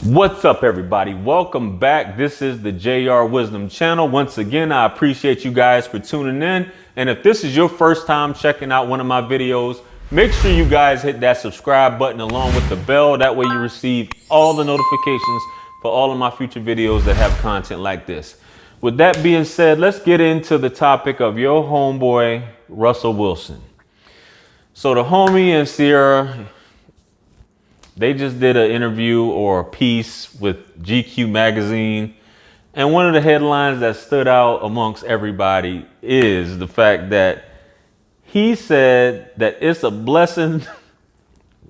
What's up, everybody? Welcome back. This is the JR Wisdom channel. Once again, I appreciate you guys for tuning in. And if this is your first time checking out one of my videos, make sure you guys hit that subscribe button along with the bell. That way you receive all the notifications for all of my future videos that have content like this. With that being said, let's get into the topic of your homeboy, Russell Wilson. So the homie and Sierra, they just did an interview or a piece with GQ magazine. And one of the headlines that stood out amongst everybody is the fact that he said that it's a blessing.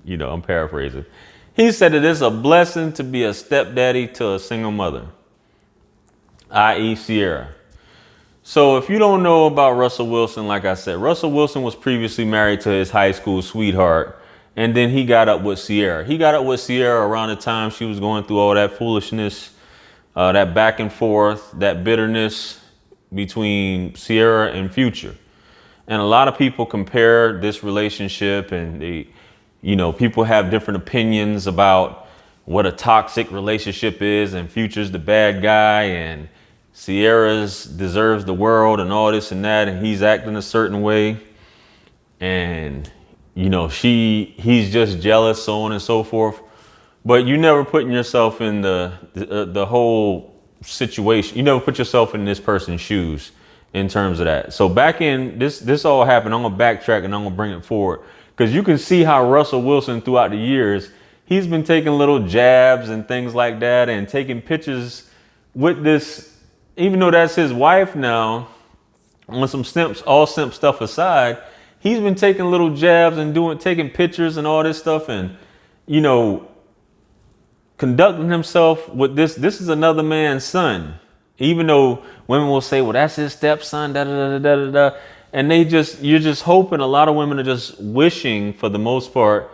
I'm paraphrasing. He said that it's a blessing to be a stepdaddy to a single mother, i.e. Sierra. So if you don't know about Russell Wilson, like I said, Russell Wilson was previously married to his high school sweetheart. And then he got up with Sierra. He got up with Sierra around the time she was going through all that foolishness, that back and forth, that bitterness between Sierra and Future. And a lot of people compare this relationship, and people have different opinions about what a toxic relationship is, and Future's the bad guy, and Sierra's deserves the world and all this and that, and he's acting a certain way. And he's just jealous, so on and so forth. But you never putting yourself in the whole situation. You never put yourself in this person's shoes in terms of that. So back in this all happened. I'm gonna backtrack and I'm gonna bring it forward because you can see how Russell Wilson throughout the years, he's been taking little jabs and things like that and taking pictures with this, even though that's his wife now, on some all simp stuff aside. He's been taking little jabs and taking pictures and all this stuff and, conducting himself with this. This is another man's son, even though women will say, well, that's his stepson, da da da da da da. And you're just hoping, a lot of women are just wishing for the most part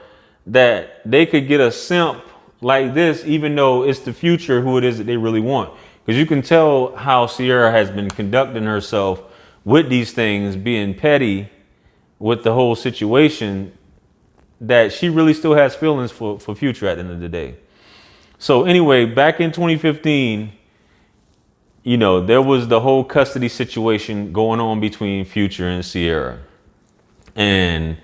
that they could get a simp like this, even though it's the Future who it is that they really want. Because you can tell how Sierra has been conducting herself with these things, being petty with the whole situation, that she really still has feelings for Future at the end of the day. So anyway, back in 2015, there was the whole custody situation going on between Future and Sierra. And,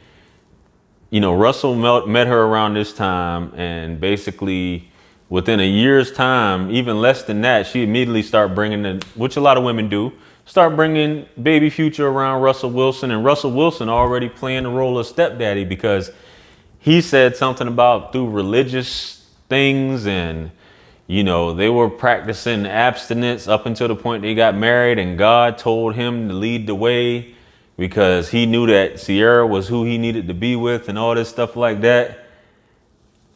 Russell met her around this time, and basically within a year's time, even less than that, she immediately started bringing which a lot of women do, start bringing baby Future around Russell Wilson, and Russell Wilson already playing the role of stepdaddy because he said something about through religious things, and they were practicing abstinence up until the point they got married, and God told him to lead the way because he knew that Sierra was who he needed to be with and all this stuff like that.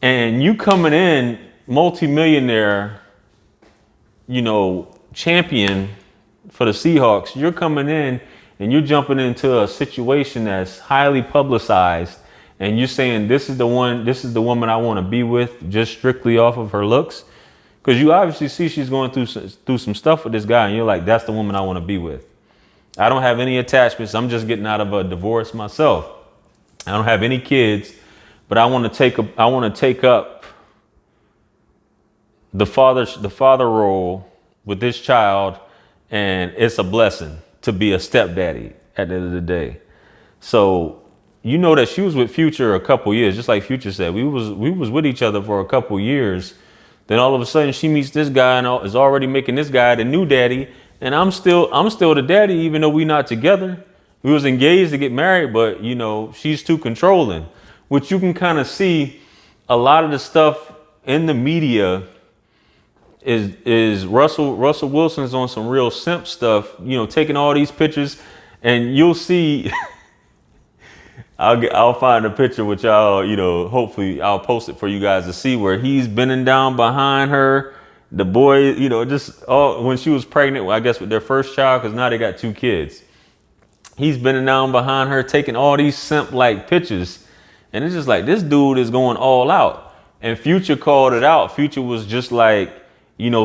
And you coming in multimillionaire, champion for the Seahawks, you're coming in and you're jumping into a situation that's highly publicized, and you're saying this is the woman I want to be with just strictly off of her looks, because you obviously see she's going through some stuff with this guy, and you're like, that's the woman I want to be with. I don't have any attachments. I'm just getting out of a divorce myself. I don't have any kids, but I want to take up the father role with this child. And it's a blessing to be a stepdaddy at the end of the day. So, that she was with Future a couple years, just like Future said, we was with each other for a couple years. Then all of a sudden she meets this guy and is already making this guy the new daddy. And I'm still the daddy, even though we're not together. We was engaged to get married, but she's too controlling, which you can kind of see a lot of the stuff in the media is Russell Wilson's on some real simp stuff, taking all these pictures, and you'll see, I'll find a picture which hopefully I'll post it for you guys to see, where he's bending down behind her, the boy, when she was pregnant, I guess with their first child, because now they got 2 kids. He's bending down behind her, taking all these simp-like pictures, and it's just like, this dude is going all out. And Future called it out. Future was just like,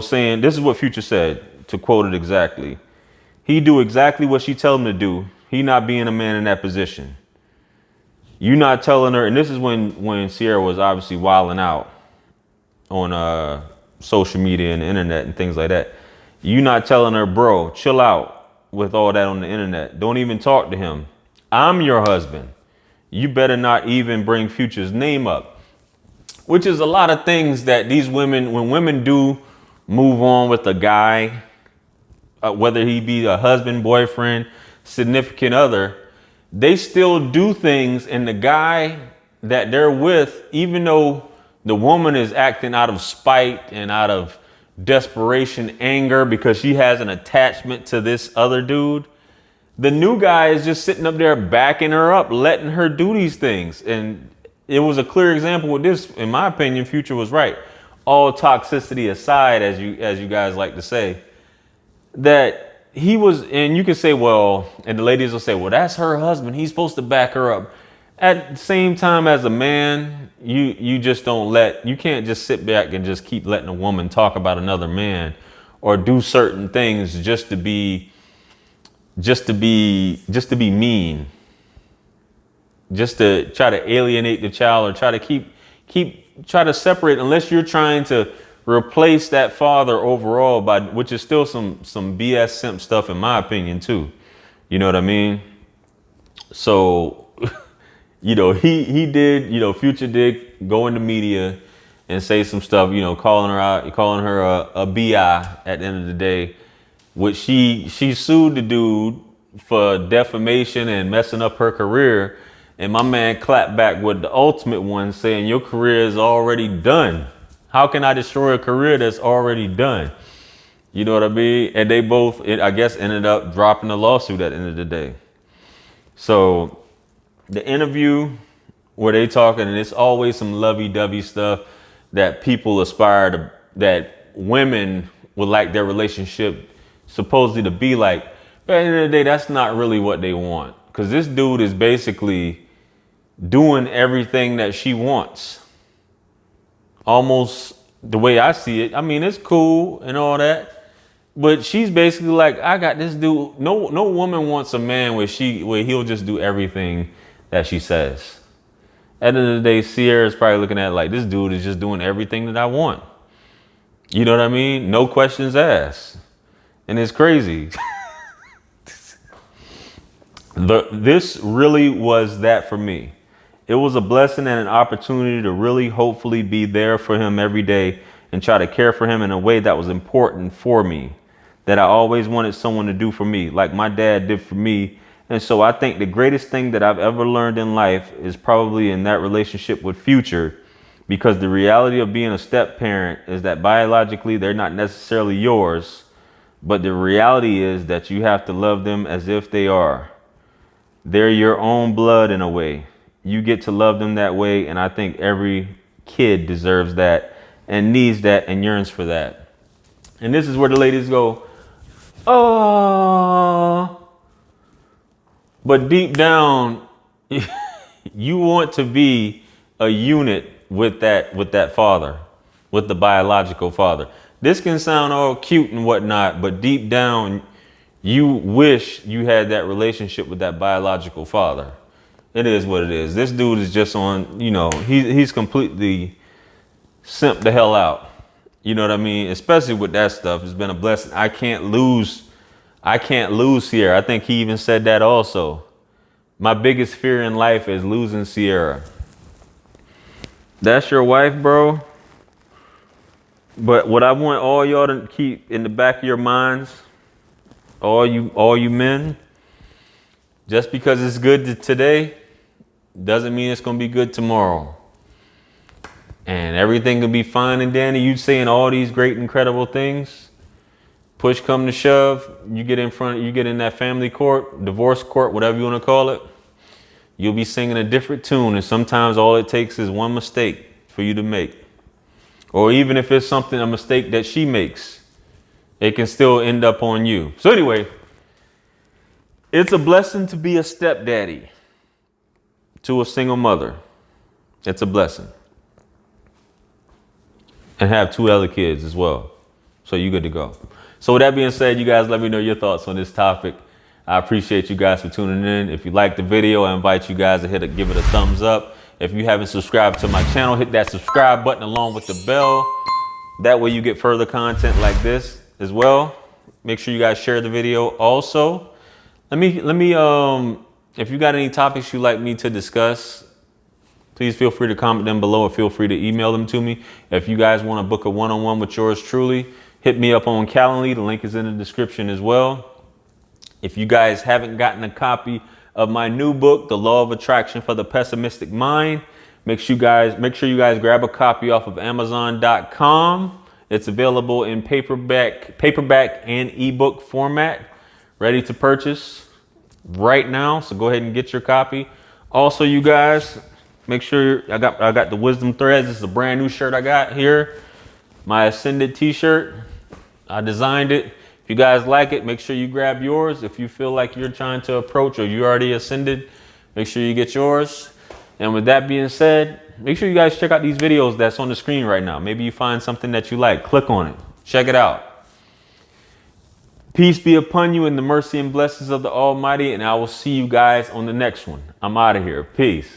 saying, this is what Future said, to quote it exactly. He do exactly what she tell him to do. He not being a man in that position. You not telling her, and this is when Sierra was obviously wilding out on social media and the internet and things like that. You not telling her, bro, chill out with all that on the internet. Don't even talk to him. I'm your husband. You better not even bring Future's name up. Which is a lot of things that these women, when women do move on with a guy, whether he be a husband, boyfriend, significant other, they still do things, and the guy that they're with, even though the woman is acting out of spite and out of desperation, anger, because she has an attachment to this other dude, the new guy is just sitting up there backing her up, letting her do these things. And it was a clear example with this. In my opinion, Future was right. All toxicity aside, as you guys like to say, that he was, and you can say, well, and the ladies will say, well, that's her husband, he's supposed to back her up. At the same time, as a man, you just you can't just sit back and just keep letting a woman talk about another man or do certain things just to be mean, just to try to alienate the child, or try to try to separate, unless you're trying to replace that father overall, which is still some BS simp stuff in my opinion too. You know what I mean? So, he did, Future did go in the media and say some stuff, calling her out, calling her a BI at the end of the day, which she sued the dude for defamation and messing up her career. And my man clapped back with the ultimate one, saying, your career is already done. How can I destroy a career that's already done? You know what I mean? And they both, I guess, ended up dropping the lawsuit at the end of the day. So the interview where they talking, and it's always some lovey-dovey stuff that people aspire to, that women would like their relationship supposedly to be like. But at the end of the day, that's not really what they want. Because this dude is basically doing everything that she wants. Almost the way I see it. I mean, it's cool and all that, but she's basically like, I got this dude. No woman wants a man where he'll just do everything that she says. At the end of the day, Sierra is probably looking at it like, this dude is just doing everything that I want. You know what I mean? No questions asked. And it's crazy. This really was that for me. It was a blessing and an opportunity to really hopefully be there for him every day and try to care for him in a way that was important for me, that I always wanted someone to do for me, like my dad did for me. And so I think the greatest thing that I've ever learned in life is probably in that relationship with Future, because the reality of being a step parent is that biologically they're not necessarily yours, but the reality is that you have to love them as if they are. They're your own blood in a way. You get to love them that way, and I think every kid deserves that and needs that and yearns for that. And this is where the ladies go, oh. But deep down, you want to be a unit with that father, with the biological father. This can sound all cute and whatnot, but deep down, you wish you had that relationship with that biological father. It is what it is. This dude is just on, he's completely simped the hell out. You know what I mean? Especially with that stuff. It's been a blessing. I can't lose Sierra. I think he even said that also. My biggest fear in life is losing Sierra. That's your wife, bro. But what I want all y'all to keep in the back of your minds, all you men, just because it's good today doesn't mean it's going to be good tomorrow. And everything will be fine and dandy. You saying all these great, incredible things. Push come to shove, you get in that family court, divorce court, whatever you want to call it. You'll be singing a different tune. And sometimes all it takes is one mistake for you to make. Or even if it's a mistake that she makes, it can still end up on you. So anyway, it's a blessing to be a stepdaddy to a single mother. It's a blessing. And have 2 other kids as well. So you're good to go. So with that being said, you guys let me know your thoughts on this topic. I appreciate you guys for tuning in. If you liked the video, I invite you guys to give it a thumbs up. If you haven't subscribed to my channel, hit that subscribe button along with the bell. That way you get further content like this as well. Make sure you guys share the video. Also, let me if you got any topics you'd like me to discuss, please feel free to comment them below, or feel free to email them to me. If you guys want to book a one-on-one with yours truly, hit me up on Calendly. The link is in the description as well. If you guys haven't gotten a copy of my new book, The Law of Attraction for the Pessimistic Mind, make sure you guys grab a copy off of Amazon.com. It's available in paperback and ebook format, ready to purchase right now. So go ahead and get your copy. Also, you guys, make sure I got the wisdom threads. This is a brand new shirt I got here. My Ascended t-shirt. I designed it. If you guys like it, make sure you grab yours. If you feel like you're trying to approach, or you already ascended, make sure you get yours. And with that being said, make sure you guys check out these videos that's on the screen right now. Maybe you find something that you like. Click on it. Check it out. Peace be upon you in the mercy and blessings of the Almighty, and I will see you guys on the next one. I'm out of here. Peace.